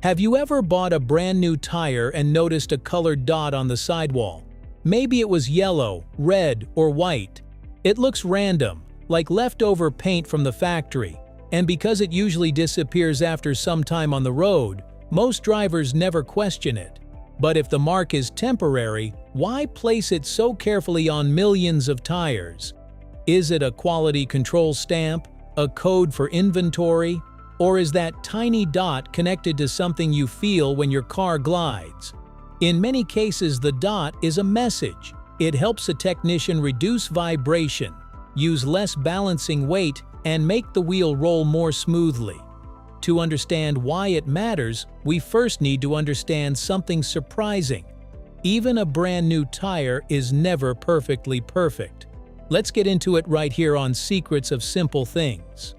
Have you ever bought a brand new tire and noticed a colored dot on the sidewall? Maybe it was yellow, red, or white. It looks random, like leftover paint from the factory, and because it usually disappears after some time on the road, most drivers never question it. But if the mark is temporary, why place it so carefully on millions of tires? Is it a quality control stamp, a code for inventory, or is that tiny dot connected to something you feel when your car glides? In many cases, the dot is a message. It helps a technician reduce vibration, use less balancing weight, and make the wheel roll more smoothly. To understand why it matters, we first need to understand something surprising. Even a brand new tire is never perfectly perfect. Let's get into it right here on Secrets of Simple Things.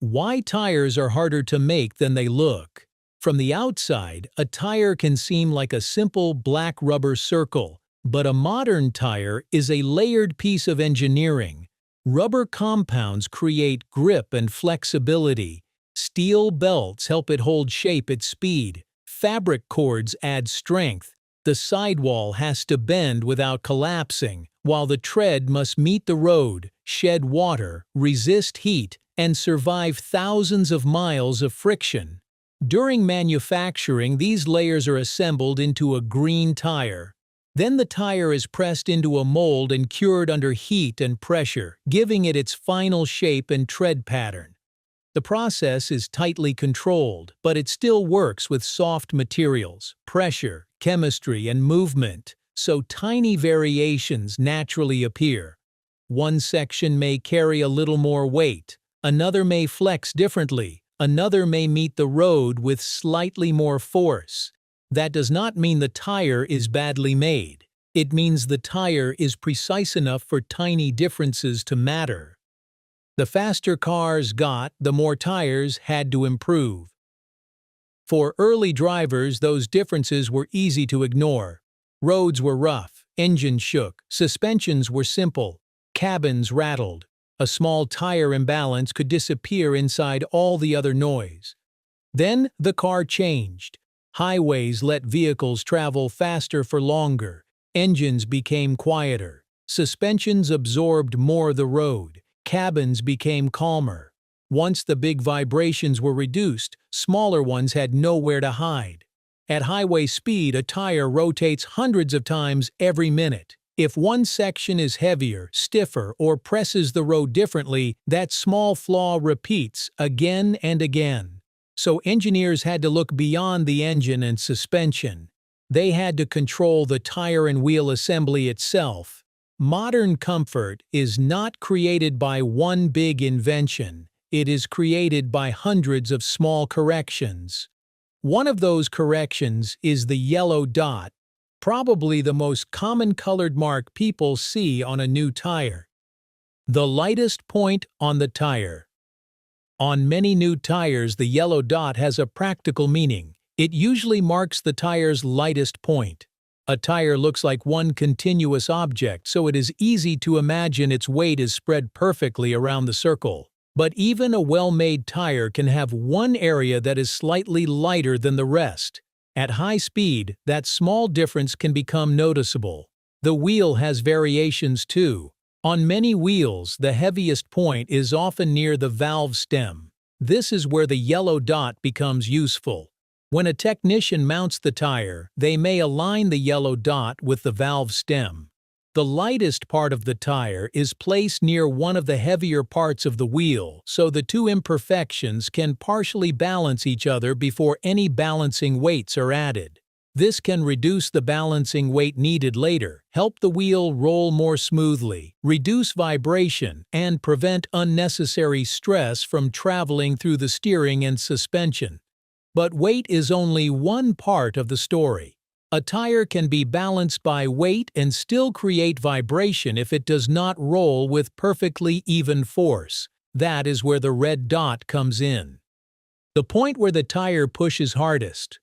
Why tires are harder to make than they look. From the outside, a tire can seem like a simple black rubber circle, but a modern tire is a layered piece of engineering. Rubber compounds create grip and flexibility. Steel belts help it hold shape at speed. Fabric cords add strength. The sidewall has to bend without collapsing, while the tread must meet the road, shed water, resist heat, and survive thousands of miles of friction. During manufacturing, these layers are assembled into a green tire. Then the tire is pressed into a mold and cured under heat and pressure, giving it its final shape and tread pattern. The process is tightly controlled, but it still works with soft materials, pressure, chemistry, and movement, so tiny variations naturally appear. One section may carry a little more weight, another may flex differently, another may meet the road with slightly more force. That does not mean the tire is badly made. It means the tire is precise enough for tiny differences to matter. The faster cars got, the more tires had to improve. For early drivers, those differences were easy to ignore. Roads were rough, engines shook, suspensions were simple, cabins rattled. A small tire imbalance could disappear inside all the other noise. Then the car changed. Highways let vehicles travel faster for longer. Engines became quieter. Suspensions absorbed more of the road. Cabins became calmer. Once the big vibrations were reduced, smaller ones had nowhere to hide. At highway speed, a tire rotates hundreds of times every minute. If one section is heavier, stiffer, or presses the road differently, that small flaw repeats again and again. So engineers had to look beyond the engine and suspension. They had to control the tire and wheel assembly itself. Modern comfort is not created by one big invention. It is created by hundreds of small corrections. One of those corrections is the yellow dot, probably the most common colored mark people see on a new tire. The lightest point on the tire. On many new tires, the yellow dot has a practical meaning. It usually marks the tire's lightest point. A tire looks like one continuous object, so it is easy to imagine its weight is spread perfectly around the circle. But even a well-made tire can have one area that is slightly lighter than the rest. At high speed, that small difference can become noticeable. The wheel has variations too. On many wheels, the heaviest point is often near the valve stem. This is where the yellow dot becomes useful. When a technician mounts the tire, they may align the yellow dot with the valve stem. The lightest part of the tire is placed near one of the heavier parts of the wheel, so the two imperfections can partially balance each other before any balancing weights are added. This can reduce the balancing weight needed later, help the wheel roll more smoothly, reduce vibration, and prevent unnecessary stress from traveling through the steering and suspension. But weight is only one part of the story. A tire can be balanced by weight and still create vibration if it does not roll with perfectly even force. That is where the red dot comes in. The point where the tire pushes hardest.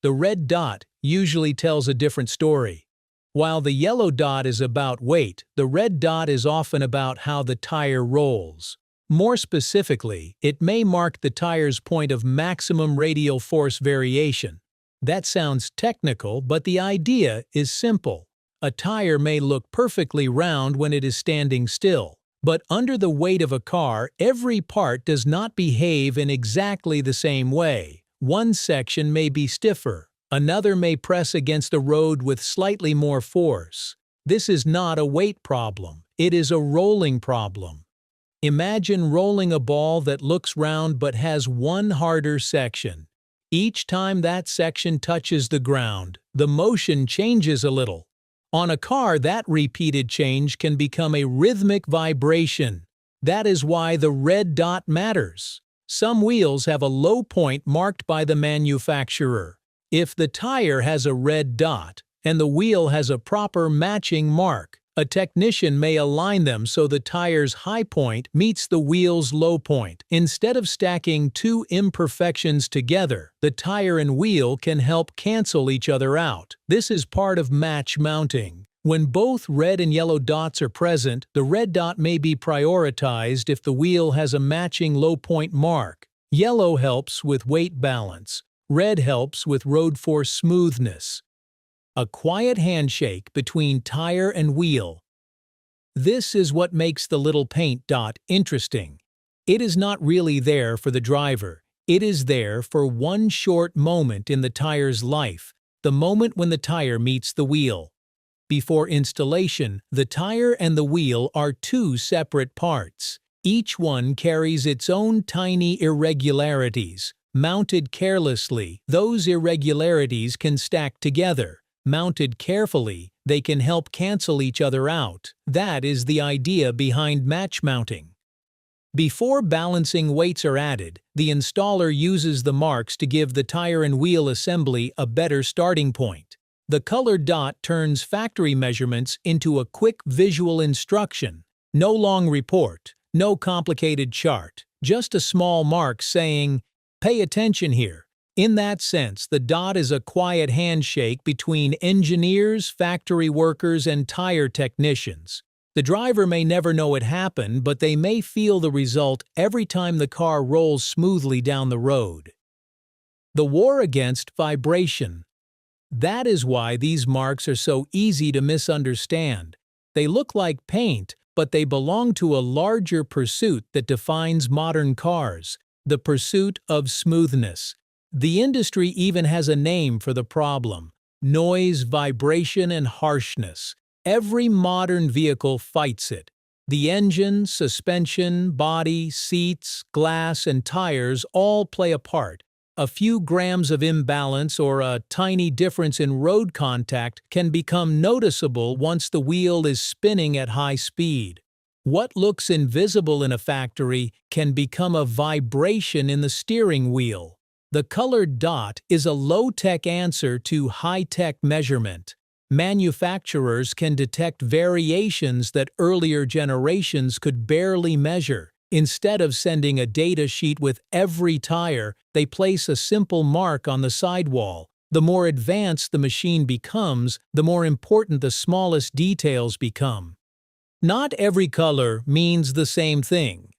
The red dot usually tells a different story. While the yellow dot is about weight, the red dot is often about how the tire rolls. More specifically, it may mark the tire's point of maximum radial force variation. That sounds technical, but the idea is simple. A tire may look perfectly round when it is standing still, but under the weight of a car, every part does not behave in exactly the same way. One section may be stiffer, another may press against the road with slightly more force. This is not a weight problem, it is a rolling problem. Imagine rolling a ball that looks round but has one harder section. Each time that section touches the ground, the motion changes a little. On a car, that repeated change can become a rhythmic vibration. That is why the red dot matters. Some wheels have a low point marked by the manufacturer. If the tire has a red dot, and the wheel has a proper matching mark, a technician may align them so the tire's high point meets the wheel's low point. Instead of stacking two imperfections together, the tire and wheel can help cancel each other out. This is part of match mounting. When both red and yellow dots are present, the red dot may be prioritized if the wheel has a matching low point mark. Yellow helps with weight balance. Red helps with road force smoothness. A quiet handshake between tire and wheel. This is what makes the little paint dot interesting. It is not really there for the driver. It is there for one short moment in the tire's life, the moment when the tire meets the wheel. Before installation, the tire and the wheel are two separate parts. Each one carries its own tiny irregularities. Mounted carelessly, those irregularities can stack together. Mounted carefully, they can help cancel each other out. That is the idea behind match mounting. Before balancing weights are added, the installer uses the marks to give the tire and wheel assembly a better starting point. The colored dot turns factory measurements into a quick visual instruction. No long report, no complicated chart, just a small mark saying, "Pay attention here." In that sense, the dot is a quiet handshake between engineers, factory workers, and tire technicians. The driver may never know it happened, but they may feel the result every time the car rolls smoothly down the road. The war against vibration. That is why these marks are so easy to misunderstand. They look like paint, but they belong to a larger pursuit that defines modern cars, the pursuit of smoothness. The industry even has a name for the problem: noise, vibration, and harshness. Every modern vehicle fights it. The engine, suspension, body, seats, glass, and tires all play a part. A few grams of imbalance or a tiny difference in road contact can become noticeable once the wheel is spinning at high speed. What looks invisible in a factory can become a vibration in the steering wheel. The colored dot is a low-tech answer to high-tech measurement. Manufacturers can detect variations that earlier generations could barely measure. Instead of sending a data sheet with every tire, they place a simple mark on the sidewall. The more advanced the machine becomes, the more important the smallest details become. Not every color means the same thing.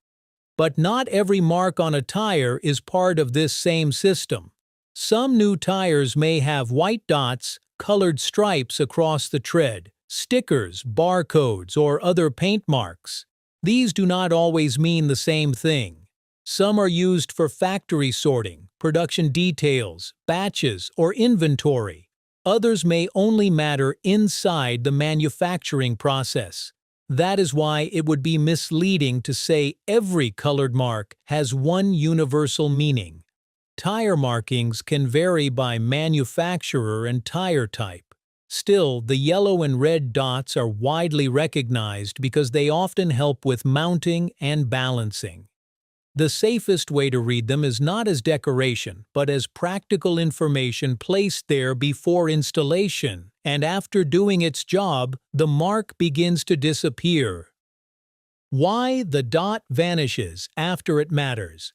But not every mark on a tire is part of this same system. Some new tires may have white dots, colored stripes across the tread, stickers, barcodes, or other paint marks. These do not always mean the same thing. Some are used for factory sorting, production details, batches, or inventory. Others may only matter inside the manufacturing process. That is why it would be misleading to say every colored mark has one universal meaning. Tire markings can vary by manufacturer and tire type. Still, the yellow and red dots are widely recognized because they often help with mounting and balancing. The safest way to read them is not as decoration, but as practical information placed there before installation, and after doing its job, the mark begins to disappear. Why the dot vanishes after it matters.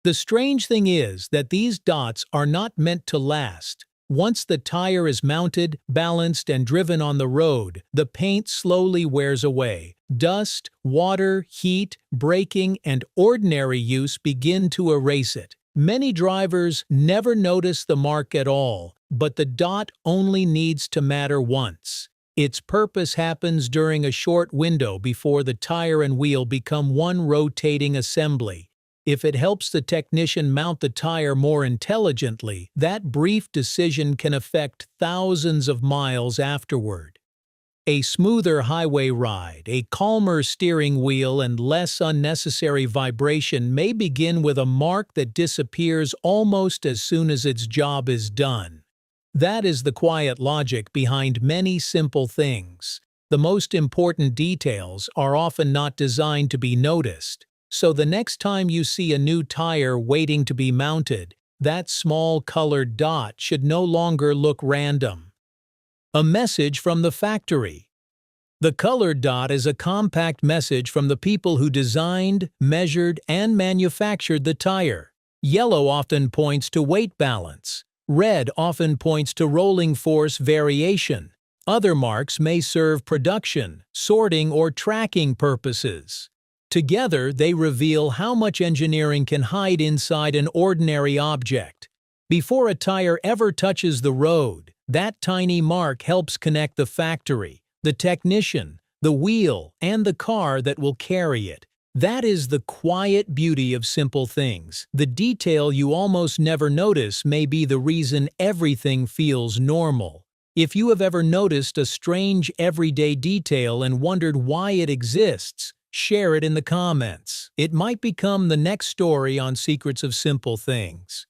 The strange thing is that these dots are not meant to last. Once the tire is mounted, balanced, and driven on the road, the paint slowly wears away. Dust, water, heat, braking, and ordinary use begin to erase it. Many drivers never notice the mark at all, but the dot only needs to matter once. Its purpose happens during a short window before the tire and wheel become one rotating assembly. If it helps the technician mount the tire more intelligently, that brief decision can affect thousands of miles afterward. A smoother highway ride, a calmer steering wheel, and less unnecessary vibration may begin with a mark that disappears almost as soon as its job is done. That is the quiet logic behind many simple things. The most important details are often not designed to be noticed. So the next time you see a new tire waiting to be mounted, that small colored dot should no longer look random. A message from the factory. The colored dot is a compact message from the people who designed, measured, and manufactured the tire. Yellow often points to weight balance. Red often points to rolling force variation. Other marks may serve production, sorting, or tracking purposes. Together, they reveal how much engineering can hide inside an ordinary object. Before a tire ever touches the road, that tiny mark helps connect the factory, the technician, the wheel, and the car that will carry it. That is the quiet beauty of simple things. The detail you almost never notice may be the reason everything feels normal. If you have ever noticed a strange everyday detail and wondered why it exists, share it in the comments. It might become the next story on Secrets of Simple Things.